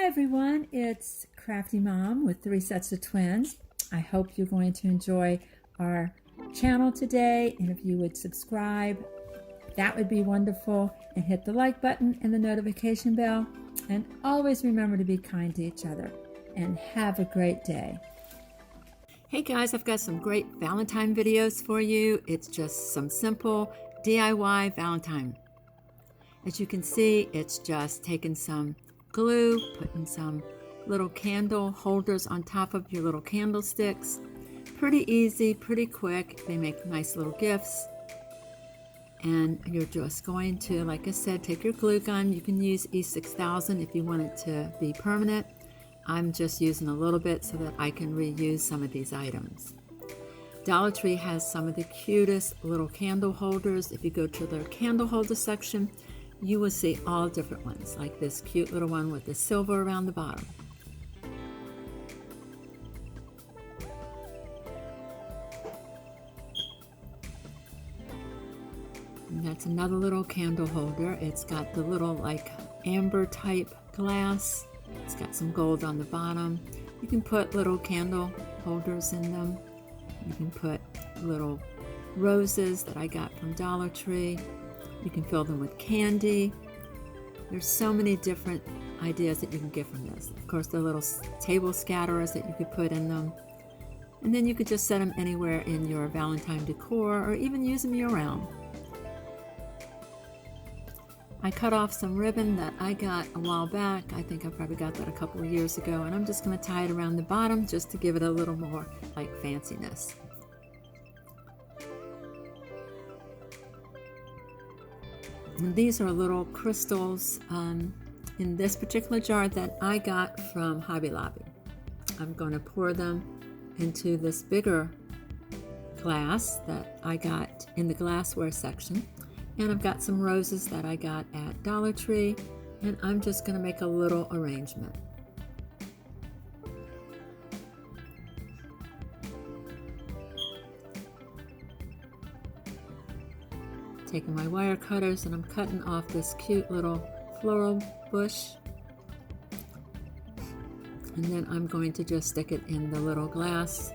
Hi everyone, it's Crafty Mom with 3 sets of twins. I hope you're going to enjoy our channel today, and if you would subscribe, that would be wonderful, and hit the like button and the notification bell, and always remember to be kind to each other, and have a great day. Hey guys, I've got some great Valentine videos for you. It's just some simple DIY Valentine. As you can see, it's just taking some glue, putting some little candle holders on top of your little candlesticks. Pretty easy, pretty quick. They make nice little gifts. And you're just going to, like I said, take your glue gun. You can use E6000 if you want it to be permanent. I'm just using a little bit so that I can reuse some of these items. Dollar Tree has some of the cutest little candle holders. If you go to their candle holder section, you will see all different ones, like this cute little one with the silver around the bottom. And that's another little candle holder. It's got the little like amber type glass. It's got some gold on the bottom. You can put little candle holders in them. You can put little roses that I got from Dollar Tree. You can fill them with candy. There's so many different ideas that you can get from this. Of course, the little table scatterers that you could put in them. And then you could just set them anywhere in your Valentine decor, or even use them year-round. I cut off some ribbon that I got a while back. I think I probably got that a couple of years ago, and I'm just going to tie it around the bottom just to give it a little more like fanciness. And these are little crystals in this particular jar that I got from Hobby Lobby. I'm going to pour them into this bigger glass that I got in the glassware section. And I've got some roses that I got at Dollar Tree, and I'm just going to make a little arrangement. Taking my wire cutters, and I'm cutting off this cute little floral bush. And then I'm going to just stick it in the little glass.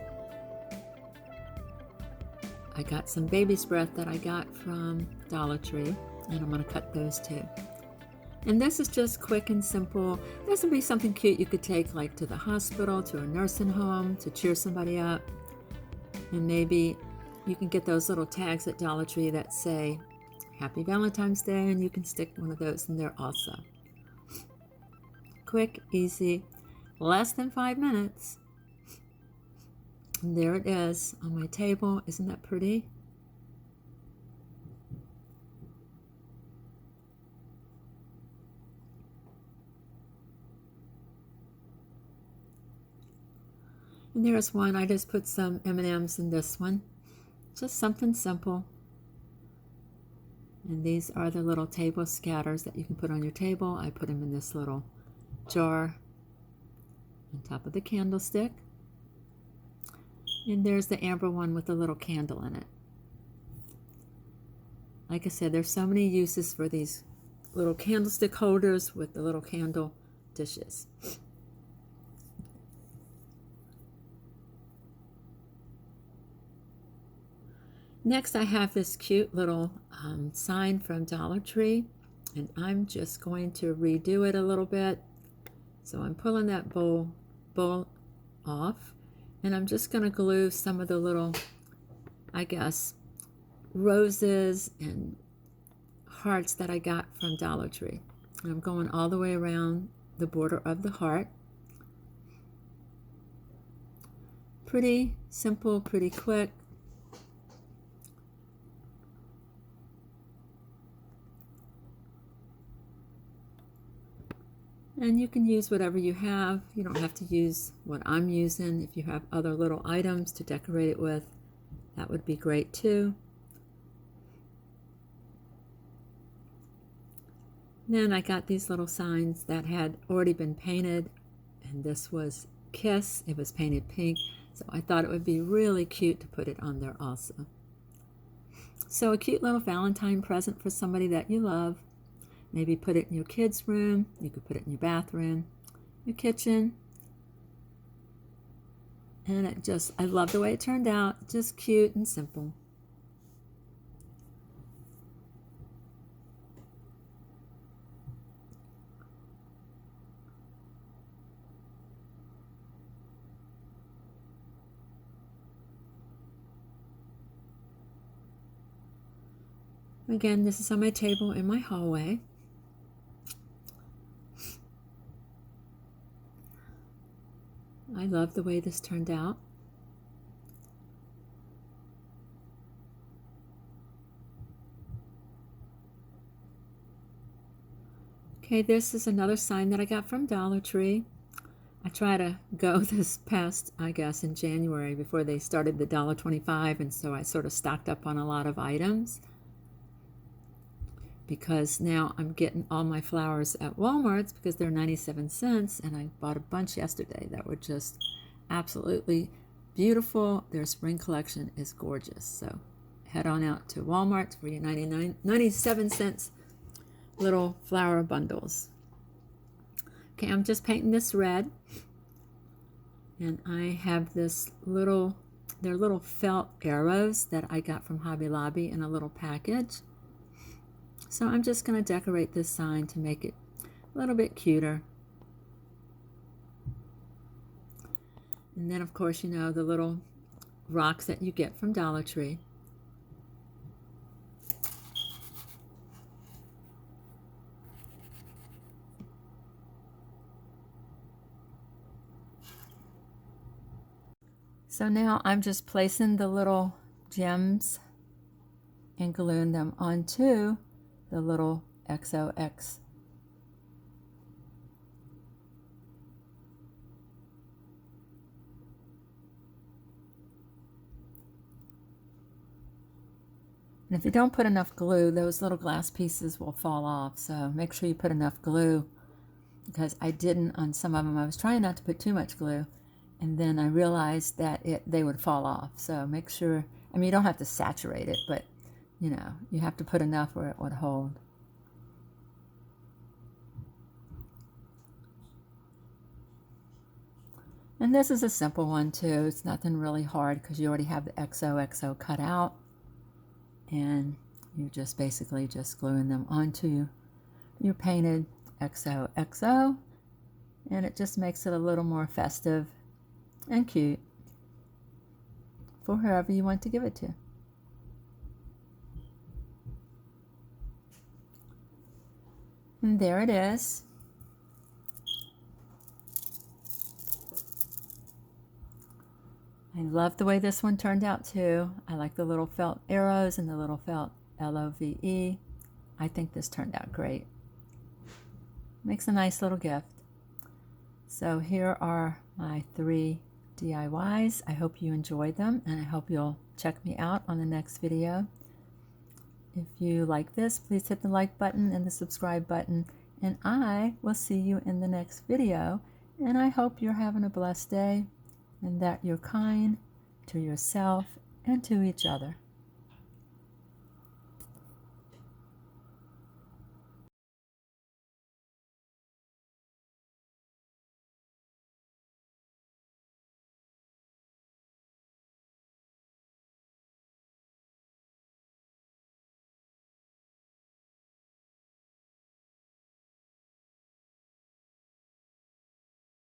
I got some baby's breath that I got from Dollar Tree, and I'm going to cut those too. And this is just quick and simple. This would be something cute you could take like to the hospital, to a nursing home, to cheer somebody up. And maybe you can get those little tags at Dollar Tree that say Happy Valentine's Day, and you can stick one of those in there also. Quick, easy, less than 5 minutes. And there it is on my table. Isn't that pretty? And there's one. I just put some M&Ms in this one. Just something simple. And these are the little table scatters that you can put on your table. I put them in this little jar on top of the candlestick. And there's the amber one with a little candle in it. Like I said, there's so many uses for these little candlestick holders with the little candle dishes. Next, I have this cute little sign from Dollar Tree, and I'm just going to redo it a little bit. So I'm pulling that bowl off, and I'm just going to glue some of the little, I guess, roses and hearts that I got from Dollar Tree. And I'm going all the way around the border of the heart. Pretty simple, pretty quick. And you can use whatever you have. You don't have to use what I'm using. If you have other little items to decorate it with, that would be great too. Then I got these little signs that had already been painted, and this was Kiss. It was painted pink, so I thought it would be really cute to put it on there also. So a cute little Valentine present for somebody that you love. Maybe put it in your kids' room. You could put it in your bathroom. your kitchen. And I love the way it turned out. Just cute and simple. Again, this is on my table in my hallway. I love the way this turned out. Okay, this is another sign that I got from Dollar Tree. I try to go this past, I guess, in January before they started the $1.25, and so I sort of stocked up on a lot of items, because now I'm getting all my flowers at Walmart's because they're 97 cents, and I bought a bunch yesterday that were just absolutely beautiful. Their spring collection is gorgeous. So head on out to Walmart for your 97 cents little flower bundles. Okay, I'm just painting this red, and I have they're little felt arrows that I got from Hobby Lobby in a little package. So I'm just going to decorate this sign to make it a little bit cuter. And then, of course, you know, the little rocks that you get from Dollar Tree. So now I'm just placing the little gems and gluing them onto the little XOX. And if you don't put enough glue, those little glass pieces will fall off. So make sure you put enough glue, because I didn't on some of them. I was trying not to put too much glue, and then I realized that they would fall off. So make sure, I mean, you don't have to saturate it, but you know, you have to put enough where it would hold. And this is a simple one too. It's nothing really hard because you already have the XOXO cut out, and you're just basically just gluing them onto your painted XOXO, and it just makes it a little more festive and cute for whoever you want to give it to. And there it is. I love the way this one turned out too. I like the little felt arrows and the little felt LOVE. I think this turned out great. Makes a nice little gift. So here are my 3 DIYs. I hope you enjoyed them, and I hope you'll check me out on the next video. If you like this, please hit the like button and the subscribe button, and I will see you in the next video. And I hope you're having a blessed day, and that you're kind to yourself and to each other.